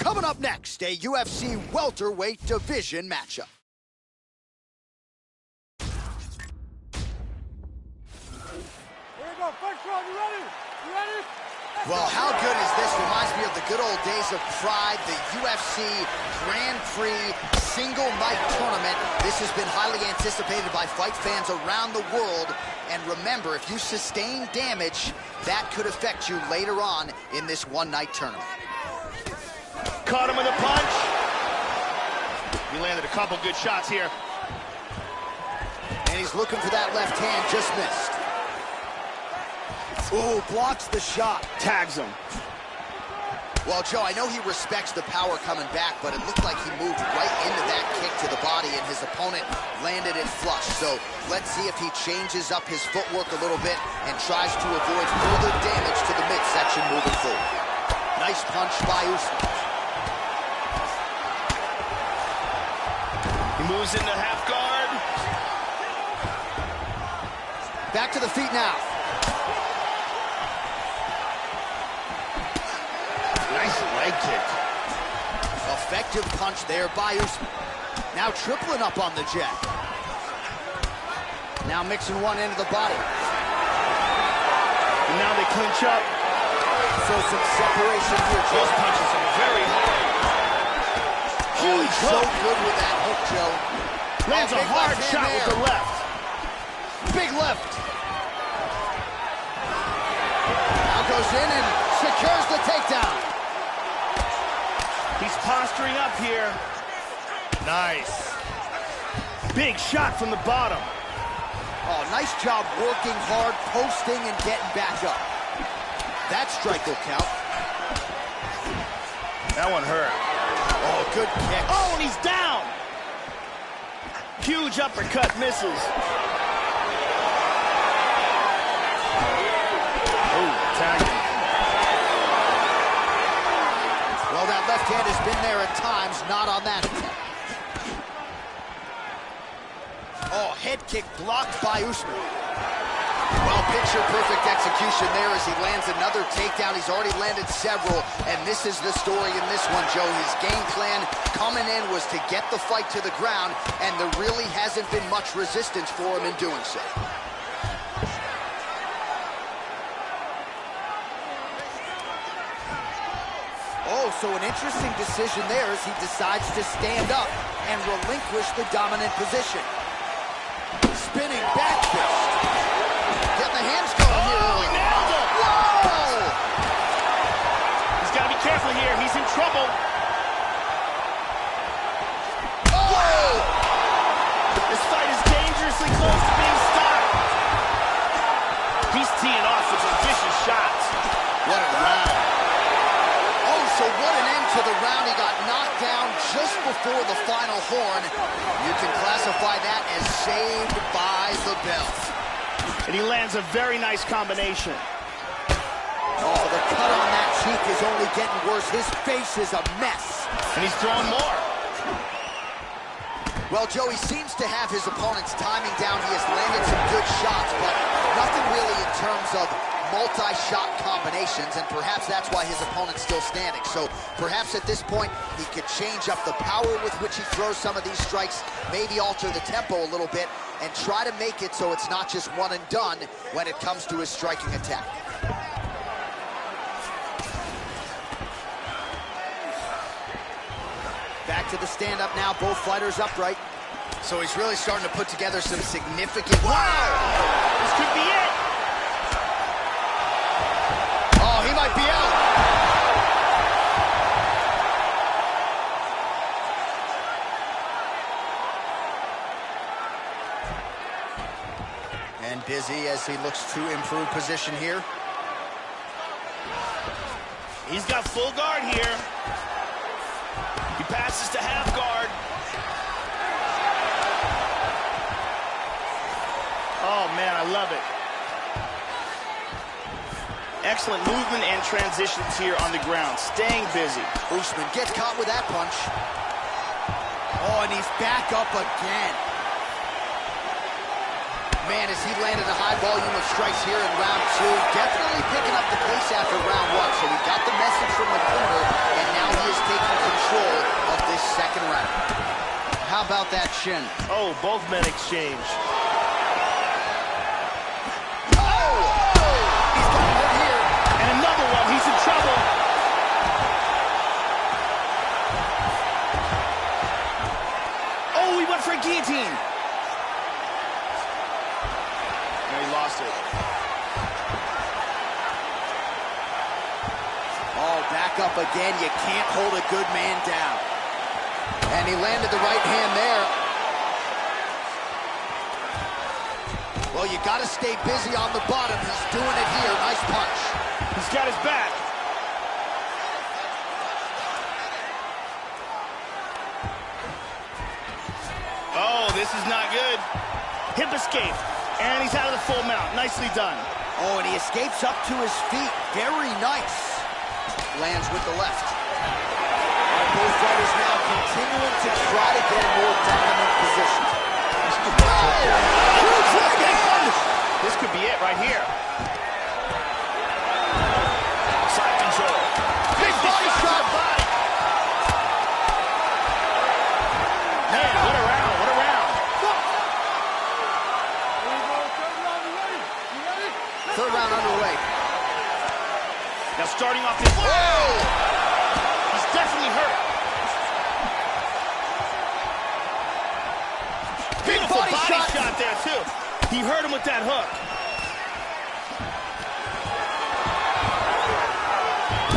Coming up next, a UFC welterweight division matchup. Here we go, first round, you ready? You ready? Well, how good is this? Reminds me of the good old days of Pride, the UFC Grand Prix single night tournament. This has been highly anticipated by fight fans around the world. And remember, if you sustain damage, that could affect you later on in this one-night tournament. Caught him with a punch. He landed a couple good shots here. And he's looking for that left hand, just missed. Ooh, blocks the shot. Tags him. Well, Joe, I know he respects the power coming back, but it looked like he moved right into that kick to the body, and his opponent landed it flush. So let's see if he changes up his footwork a little bit and tries to avoid further damage to the midsection moving forward. Nice punch by Usman. He moves into half guard. Back to the feet now. Nice leg kick. Effective punch there by Usman. Now tripling up on the jab. Now mixing one into the body. And now they clinch up. So some separation here, Joe. Those punches are very hard. Oh, he's so good with that hook, Joe. Lands a hard shot with the left. Big left. Now goes in and secures the takedown. He's posturing up here. Nice. Big shot from the bottom. Oh, nice job working hard, posting, and getting back up. That strike will count. That one hurt. Oh, good kick. Oh, and he's down. Huge uppercut misses. Oh, tagging. Well, that left hand has been there at times, not on that attempt. Oh, head kick blocked by Usman. Well, picture-perfect execution there as he lands another takedown. He's already landed several, and this is the story in this one, Joe. His game plan coming in was to get the fight to the ground, and there really hasn't been much resistance for him in doing so. Oh, so an interesting decision there as he decides to stand up and relinquish the dominant position. Spinning back fist. Getting the hands going here. Oh, he nailed him. Whoa! He's got to be careful here. He's in trouble. Oh! This fight is dangerously close to being stopped. He's teeing off with some vicious shots. What a round. Oh, so what an end to the round. He got knocked down just before the final horn. You can classify that as saved by the bell. And he lands a very nice combination. Oh, the cut on that cheek is only getting worse. His face is a mess. And he's throwing more. Well, Joe, he seems to have his opponent's timing down. He has landed some good shots, but nothing really in terms of multi-shot combinations, and perhaps that's why his opponent's still standing. So perhaps at this point, he could change up the power with which he throws some of these strikes, maybe alter the tempo a little bit, and try to make it so it's not just one and done when it comes to his striking attack. Back to the stand-up now, both fighters upright. So he's really starting to put together some significant... Wow! This could be it. Oh, he might be out. And busy as he looks to improve position here. He's got full guard here. He passes to half guard. Oh, man, I love it. Excellent movement and transitions here on the ground, staying busy. Usman gets caught with that punch. Oh, and he's back up again. Man, as he landed a high volume of strikes here in round two, definitely picking up the pace after round one. So we got the message from the corner, and now he is taking How about that shin? Oh, both men exchange. Oh! He's got him hurt here. And another one. He's in trouble. Oh, he went for a guillotine. No, he lost it. Oh, back up again. You can't hold a good man down. And he landed the right hand there. Well, you got to stay busy on the bottom. He's doing it here. Nice punch. He's got his back. Oh, this is not good. Hip escape. And he's out of the full mount. Nicely done. Oh, and he escapes up to his feet. Very nice. Lands with the left. Both fighters now continuing to try to get a more dominant position. This could be it right here. Side control. Big body shot. Body. Man, what a round, what a round. Here we go, third round, you ready? You ready? Third round underway. Now starting off this. Whoa! He's definitely hurt. Beautiful body shot there, too. He hurt him with that hook.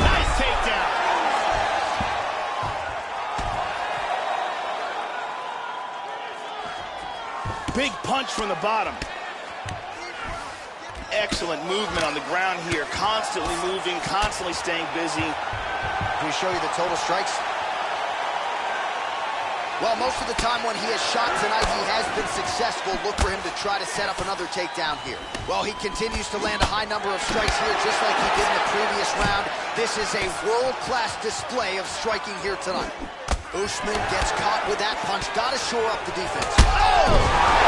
Nice takedown. Big punch from the bottom. Excellent movement on the ground here. Constantly moving, constantly staying busy. Can we show you the total strikes? Well, most of the time when he has shot tonight, he has been successful. Look for him to try to set up another takedown here. Well, he continues to land a high number of strikes here, just like he did in the previous round. This is a world-class display of striking here tonight. Usman gets caught with that punch. Got to shore up the defense. Oh!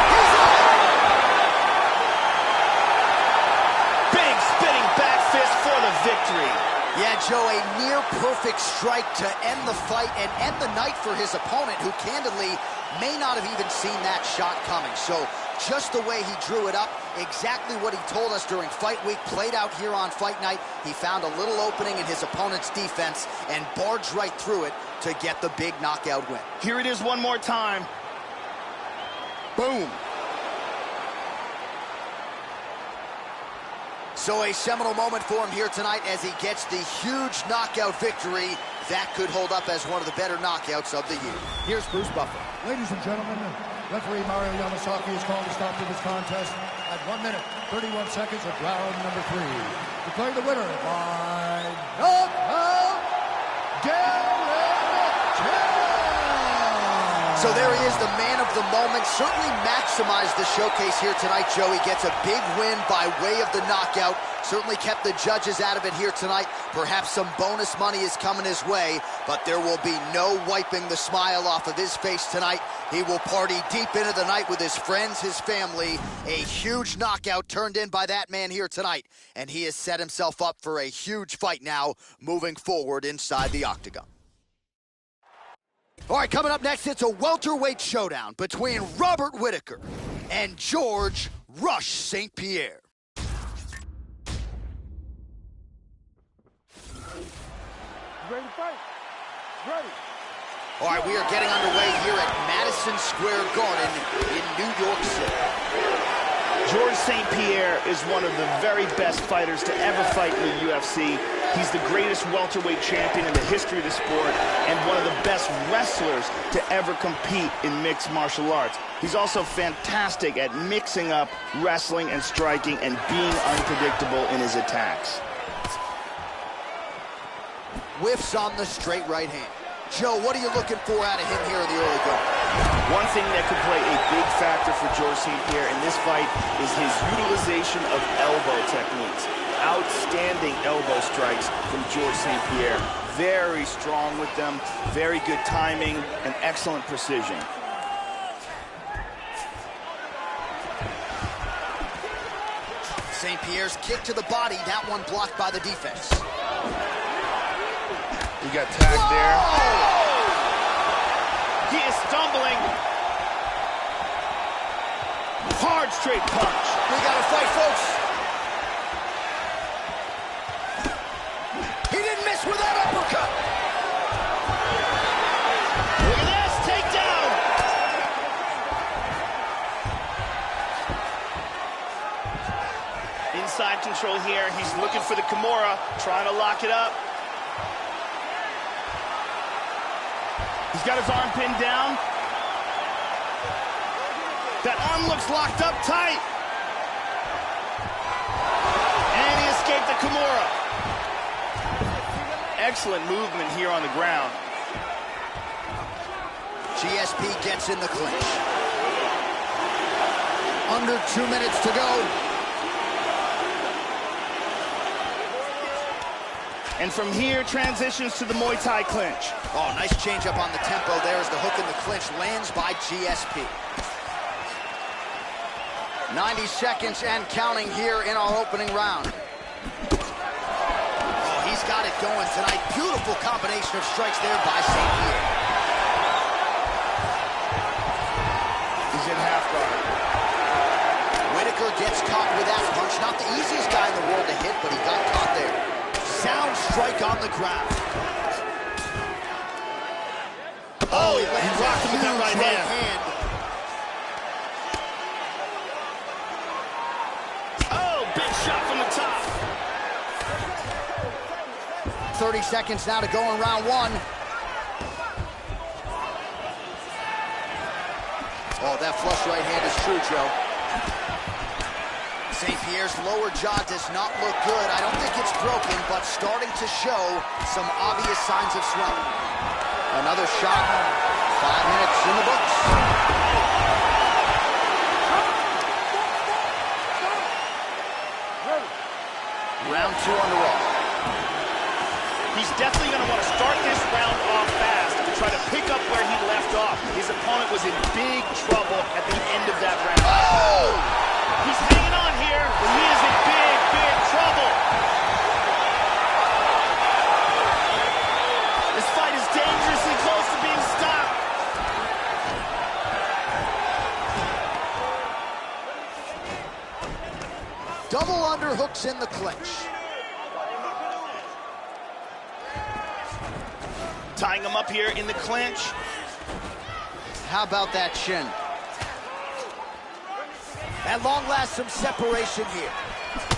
He's out! Big spinning back fist for the victory. Yeah, Joe, a near-perfect strike to end the fight and end the night for his opponent, who candidly may not have even seen that shot coming. So just the way he drew it up, exactly what he told us during fight week, played out here on fight night. He found a little opening in his opponent's defense and barged right through it to get the big knockout win. Here it is one more time. Boom. So a seminal moment for him here tonight as he gets the huge knockout victory. That could hold up as one of the better knockouts of the year. Here's Bruce Buffer. Ladies and gentlemen, referee Mario Yamasaki has called a stop to this contest at 1 minute, 31 seconds of round number 3. Declaring the winner by knockout, So there he is, the man of the moment. Certainly maximized the showcase here tonight, Joe. He gets a big win by way of the knockout. Certainly kept the judges out of it here tonight. Perhaps some bonus money is coming his way, but there will be no wiping the smile off of his face tonight. He will party deep into the night with his friends, his family. A huge knockout turned in by that man here tonight, and he has set himself up for a huge fight now moving forward inside the octagon. All right, coming up next, it's a welterweight showdown between Robert Whittaker and George Rush St. Pierre. Ready to fight? Ready. All right, we are getting underway here at Madison Square Garden in New York City. George St. Pierre is one of the very best fighters to ever fight in the UFC. He's the greatest welterweight champion in the history of the sport and one of the best wrestlers to ever compete in mixed martial arts. He's also fantastic at mixing up wrestling and striking and being unpredictable in his attacks. Whiffs on the straight right hand. Joe, what are you looking for out of him here in the early going? One thing that could play a big factor for George St. Pierre in this fight is his utilization of elbow techniques. Outstanding elbow strikes from George St. Pierre. Very strong with them, very good timing, and excellent precision. St. Pierre's kick to the body, that one blocked by the defense. He got tagged there. Whoa! He is stumbling. hard straight punch. We got to fight, folks. He didn't miss with that uppercut. Look at this, takedown. Inside control here. He's looking for the Kimura, trying to lock it up. He's got his arm pinned down. That arm looks locked up tight. And he escaped the Kimura. Excellent movement here on the ground. GSP gets in the clinch. Under 2 minutes to go. And from here, transitions to the Muay Thai clinch. Oh, nice change up on the tempo there as the hook in the clinch lands by GSP. 90 seconds and counting here in our opening round. Oh, he's got it going tonight. Beautiful combination of strikes there by St. Pierre. He's in half guard. Whitaker gets caught with that punch. Not the easiest guy in the world to hit, but he got caught there. Sound strike on the ground. Oh, he rocked him with that right hand. 30 seconds now to go in round one. Oh, that flush right hand is true, Joe. St. Pierre's lower jaw does not look good. I don't think it's broken, but starting to show some obvious signs of swelling. Another shot. 5 minutes in the books. Round two on the roll. He's definitely going to want to start this round off fast to try to pick up where he left off. His opponent was in big trouble at the end of that round. Oh! He's hanging on here, but he is in big, big trouble. This fight is dangerously close to being stopped. Double underhooks in the clinch. Tying him up here in the clinch. How about that shin? At long last, some separation here.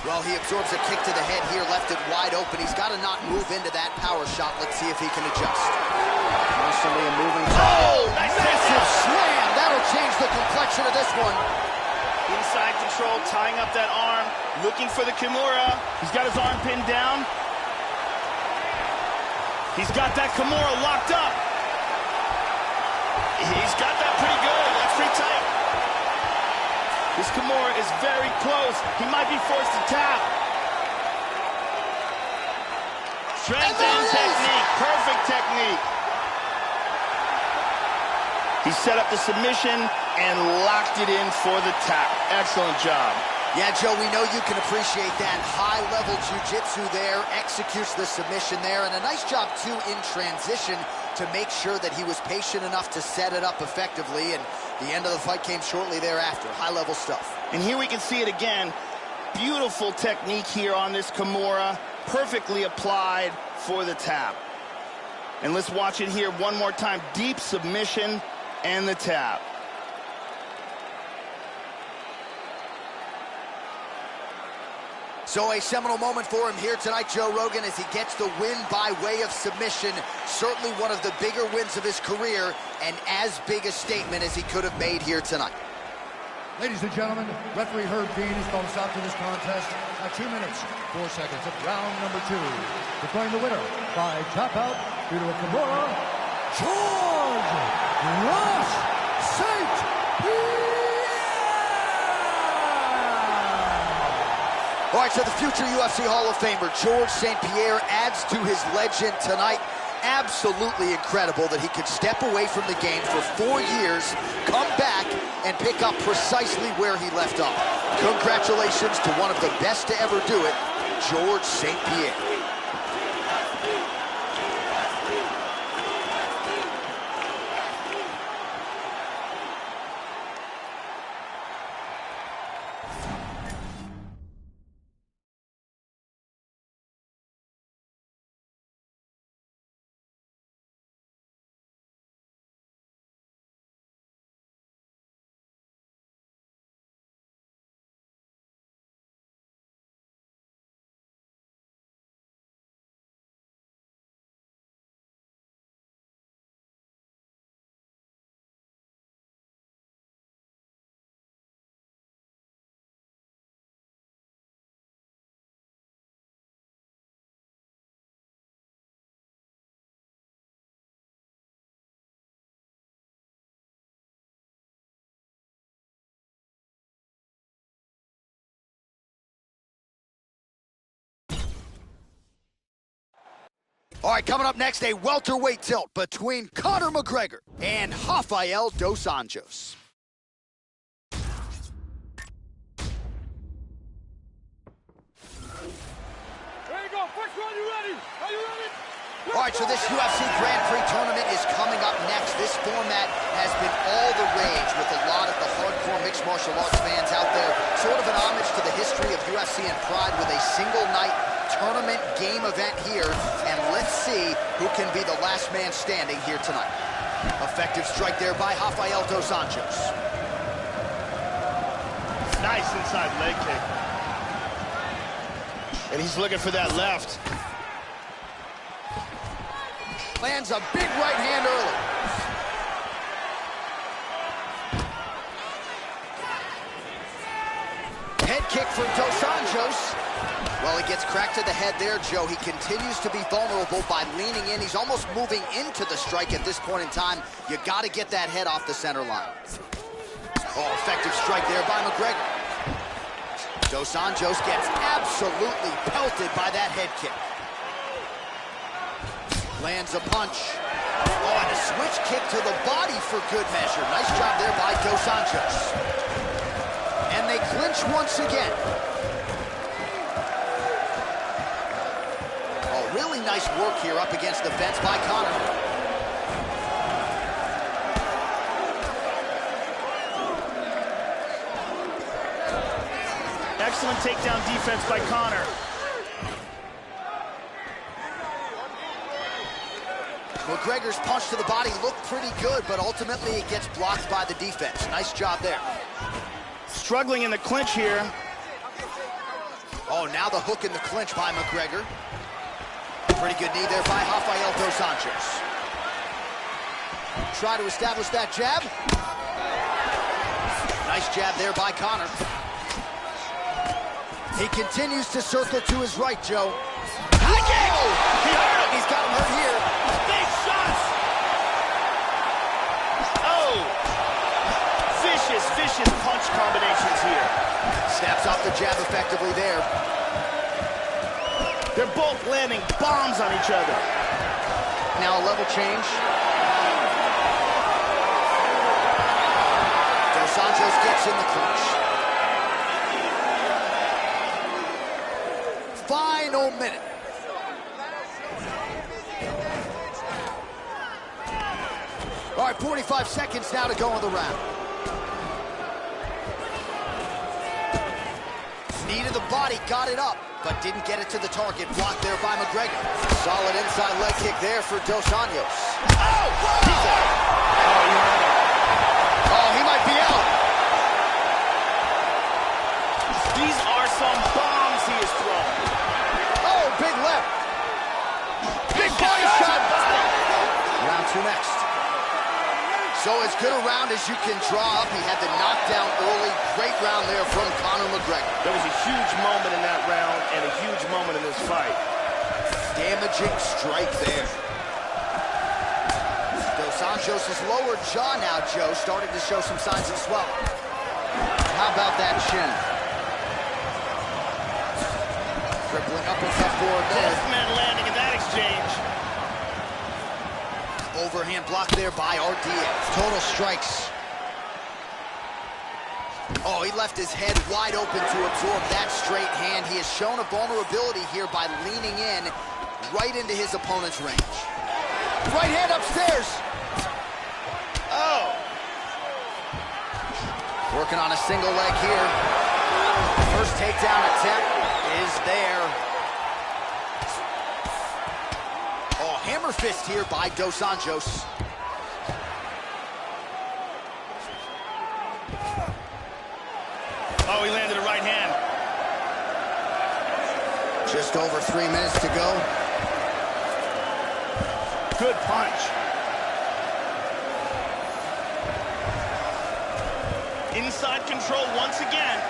Well, he absorbs a kick to the head here, left it wide open. He's got to not move into that power shot. Let's see if he can adjust. Constantly a moving target. Oh, nice massive slam. That'll change the complexion of this one. Inside control, tying up that arm, looking for the Kimura. He's got his arm pinned down. He's got that Kimura locked up. He's got that pretty good. That's pretty tight. This Kimura is very close. He might be forced to tap. Strength and technique. Perfect technique. He set up the submission and locked it in for the tap. Excellent job. Yeah, Joe, we know you can appreciate that. High-level jiu-jitsu there, executes the submission there, and a nice job, too, in transition to make sure that he was patient enough to set it up effectively, and the end of the fight came shortly thereafter. High-level stuff. And here we can see it again. Beautiful technique here on this Kimura, perfectly applied for the tap. And let's watch it here one more time. Deep submission and the tap. So a seminal moment for him here tonight, Joe Rogan, as he gets the win by way of submission. Certainly one of the bigger wins of his career, and as big a statement as he could have made here tonight. Ladies and gentlemen, referee Herb Dean has called a stop to this contest at 2 minutes, 4 seconds of round number 2. Declaring the winner by tap out due to a Kimura, George Ross St. Pierre! All right, so the future UFC Hall of Famer, George St. Pierre, adds to his legend tonight. Absolutely incredible that he could step away from the game for 4 years, come back, and pick up precisely where he left off. Congratulations to one of the best to ever do it, George St. Pierre. All right, coming up next, a welterweight tilt between Conor McGregor and Rafael dos Anjos. There you go. First round, you ready? Are you ready? All right, so this UFC Grand Prix tournament is coming up next. This format has been all the rage with a lot of the hardcore mixed martial arts fans out there. Sort of an homage to the history of UFC and Pride with a single night tournament game event here. And let's see who can be the last man standing here tonight. Effective strike there by Rafael dos Anjos. Nice inside leg kick. And he's looking for that left. Lands a big right hand early. Head kick for dos Anjos. Well, he gets cracked to the head there, Joe. He continues to be vulnerable by leaning in. He's almost moving into the strike at this point in time. You got to get that head off the center line. Oh, effective strike there by McGregor. Dos Anjos gets absolutely pelted by that head kick. Lands a punch. Oh, and a switch kick to the body for good measure. Nice job there by dos Anjos. And they clinch once again. Oh, really nice work here up against the fence by Conor. Excellent takedown defense by Conor. McGregor's punch to the body looked pretty good, but ultimately it gets blocked by the defense. Nice job there. Struggling in the clinch here. Oh, now the hook in the clinch by McGregor. Pretty good knee there by Rafael dos Anjos. Try to establish that jab. Nice jab there by Conor. He continues to circle to his right, Joe. He hurt him. He's got him hurt here. Big shots. Oh. Vicious punch combinations here. Snaps off the jab effectively there. They're both landing bombs on each other. Now a level change. Dos Anjos gets in the clinch. Final minute. All right, 45 seconds now to go in the round. Knee to the body, got it up, but didn't get it to the target. Blocked there by McGregor. Solid inside leg kick there for dos Anjos. Oh, he's out. Oh, he might be out. These are some bombs he is throwing. Oh, big left. Big body shot. Round two next. So as good a round as you can draw up. He had the knockdown early. Great round there from Conor McGregor. There was a huge moment in that round and a huge moment in this fight. Damaging strike there. Dos Anjos' lower jaw now, Joe, starting to show some signs of swelling. How about that chin? Crippling uppercut for a minute. Both men landing in that exchange. Overhand block there by RDA. Total strikes. Oh, he left his head wide open to absorb that straight hand. He has shown a vulnerability here by leaning in right into his opponent's range. Right hand upstairs. Oh. Working on a single leg here. First takedown attempt is there. Oh, hammer fist here by dos Anjos. Oh, he landed a right hand. Just over 3 minutes to go. Good punch. Inside control once again.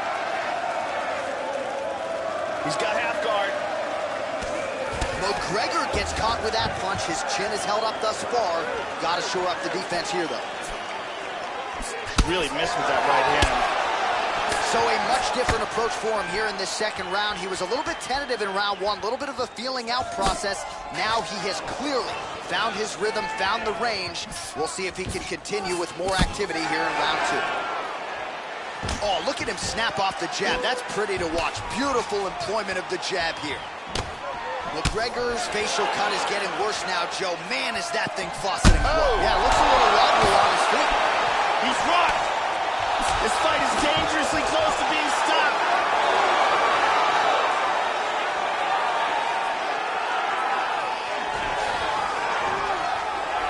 He's got half guard. McGregor gets caught with that punch. His chin is held up thus far. Got to shore up the defense here, though. Really missed with that right hand. So a much different approach for him here in this second round. He was a little bit tentative in round one, a little bit of a feeling out process. Now he has clearly found his rhythm, found the range. We'll see if he can continue with more activity here in round 2. Oh, look at him snap off the jab. That's pretty to watch. Beautiful employment of the jab here. McGregor's facial cut is getting worse now, Joe. Man, is that thing fauceting blood. Yeah, looks a little wobbly on his feet. He's rocked. This fight is dangerously close to being stopped.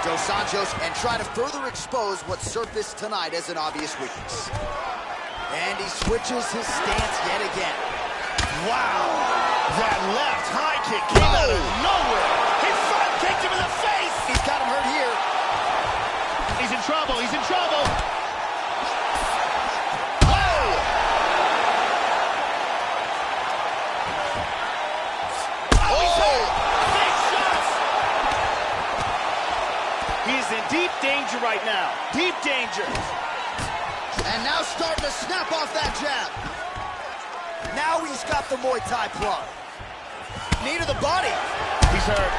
Dos Anjos, and try to further expose what surfaced tonight as an obvious weakness. And he switches his stance yet again. Wow. That left high kick came out of nowhere. He front kicked him in the face. He's got him hurt here. He's in trouble. He's in trouble. In deep danger right now. Deep danger. And now starting to snap off that jab. Now he's got the Muay Thai plug. Knee to the body. He's hurt.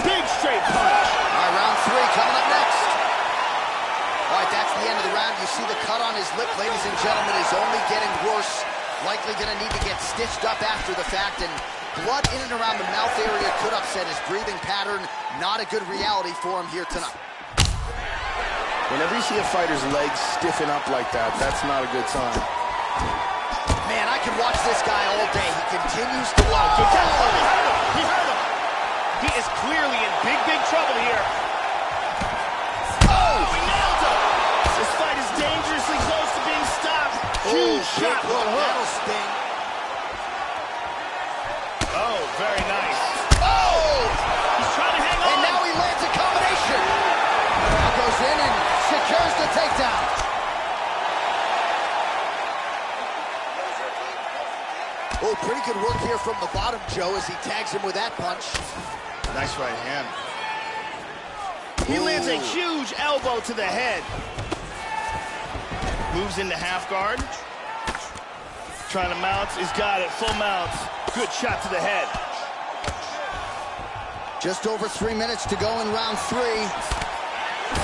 Big straight punch. All right, round 3 coming up next. All right, that's the end of the round. You see the cut on his lip, ladies and gentlemen, is only getting worse. Likely going to need to get stitched up after the fact, and blood in and around the mouth area could upset his breathing pattern. Not a good reality for him here tonight. Whenever you see a fighter's legs stiffen up like that, that's not a good sign. Man, I can watch this guy all day. He continues to walk. He hurt him. He hurt him. He is clearly in big, big trouble here. Oh, he nailed him. This fight is dangerously close to being stopped. Huge shot with the hook. That'll sting. Oh, very nice. Oh! He's trying to hang on. And now he lands a combination. Now goes in and secures the takedown. Oh, pretty good work here from the bottom, Joe, as he tags him with that punch. Nice right hand. He lands a huge elbow to the head. Moves into half guard. Trying to mount. He's got it. Full mount. Good shot to the head. Just over 3 minutes to go in round 3.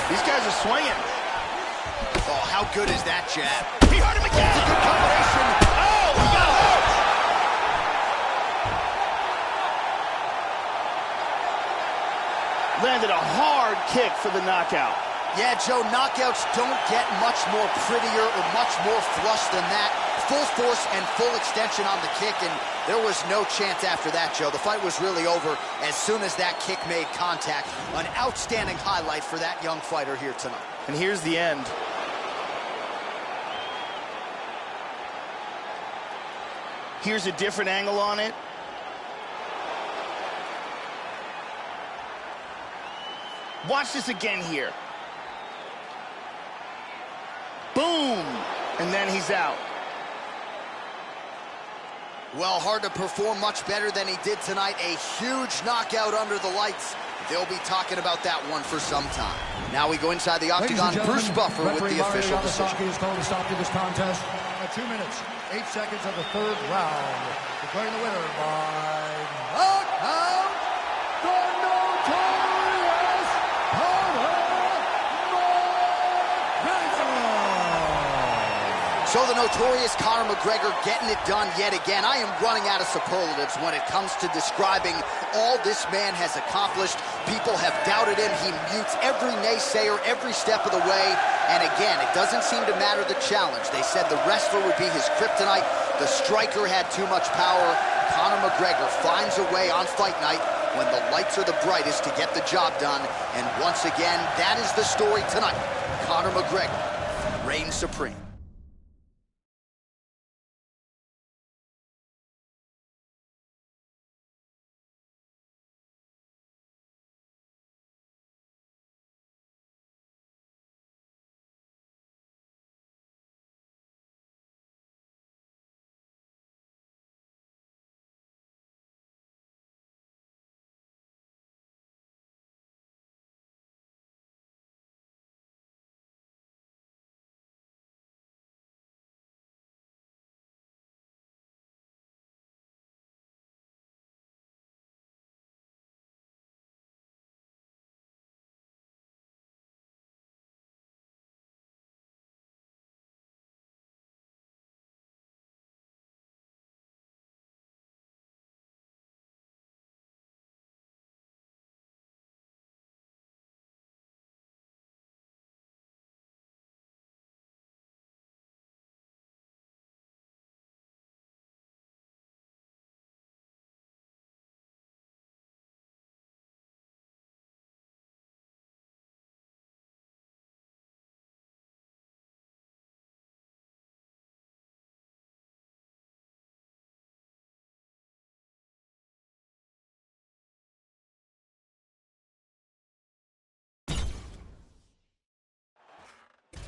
These guys are swinging. Oh, how good is that jab? He hurt him again. That's a good combination. Oh, he got hurt. Landed a hard kick for the knockout. Yeah, Joe, knockouts don't get much more prettier or much more flush than that. Full force and full extension on the kick, and there was no chance after that, Joe. The fight was really over as soon as that kick made contact. An outstanding highlight for that young fighter here tonight. And here's the end. Here's a different angle on it. Watch this again here. Boom! And then he's out. Well, hard to perform much better than he did tonight. A huge knockout under the lights. They'll be talking about that one for some time. Now we go inside the octagon. Bruce Buffer with the official decision. Is called to stop to this contest at 2 minutes, 8 seconds of the 3rd round. Declaring the winner by knockout, the notorious So the notorious Conor McGregor getting it done yet again. I am running out of superlatives when it comes to describing all this man has accomplished. People have doubted him. He mutes every naysayer every step of the way. And again, it doesn't seem to matter the challenge. They said the wrestler would be his kryptonite. The striker had too much power. Conor McGregor finds a way on fight night when the lights are the brightest to get the job done. And once again, that is the story tonight. Conor McGregor reigns supreme.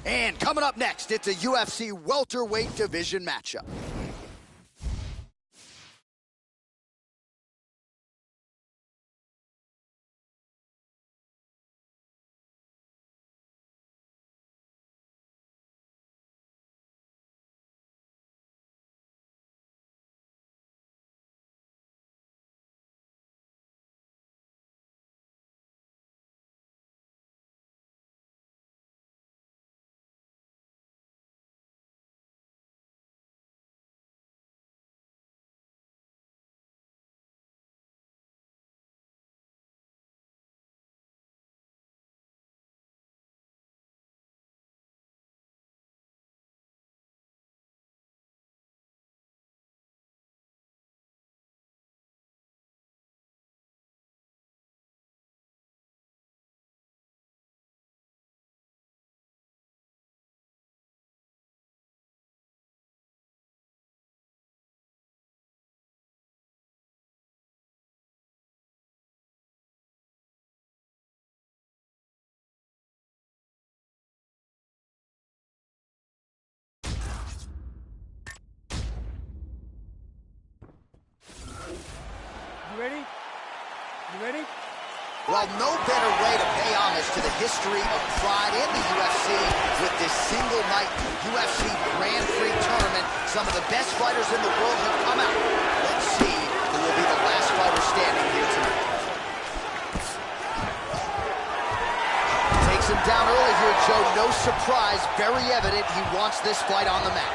And coming up next, it's a UFC welterweight division matchup. You ready? You ready? Well, no better way to pay homage to the history of Pride in the UFC with this single night UFC Grand Prix tournament. Some of the best fighters in the world have come out. Let's see who will be the last fighter standing here tonight. Takes him down early here, Joe. No surprise, very evident he wants this fight on the mat.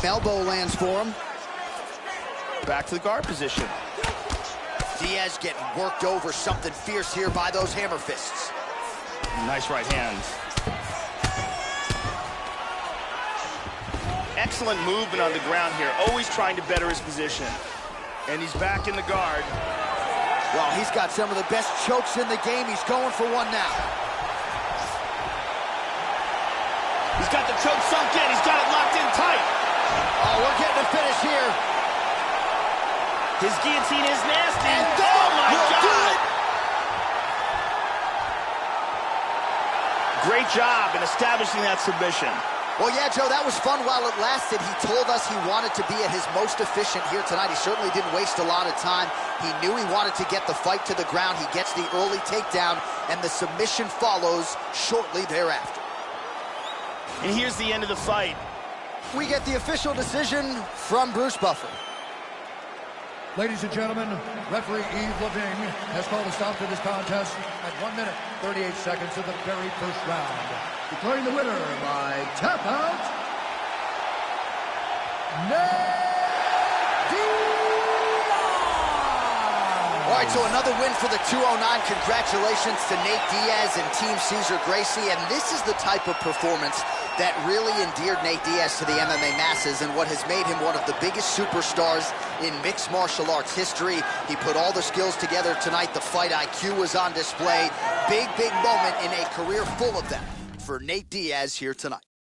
Elbow lands for him. Back to the guard position. Diaz getting worked over, something fierce here by those hammer fists. Nice right hands. Excellent movement on the ground here, always trying to better his position. And he's back in the guard. Well, he's got some of the best chokes in the game. He's going for one now. He's got the choke sunk in. He's got it locked in tight. Oh, we're getting a finish here. His guillotine is nasty. And oh, my will do God. it. Great job in establishing that submission. Well, yeah, Joe, that was fun while it lasted. He told us he wanted to be at his most efficient here tonight. He certainly didn't waste a lot of time. He knew he wanted to get the fight to the ground. He gets the early takedown, and the submission follows shortly thereafter. And here's the end of the fight. We get the official decision from Bruce Buffer. Ladies and gentlemen, referee Yves Lavigne has called a stop to this contest at 1 minute, 38 seconds of the very first round. Declaring the winner by tap out, All right, so another win for the 209. Congratulations to Nate Diaz and Team Cesar Gracie. And this is the type of performance that really endeared Nate Diaz to the MMA masses and what has made him one of the biggest superstars in mixed martial arts history. He put all the skills together tonight. The fight IQ was on display. Big, big moment in a career full of them for Nate Diaz here tonight.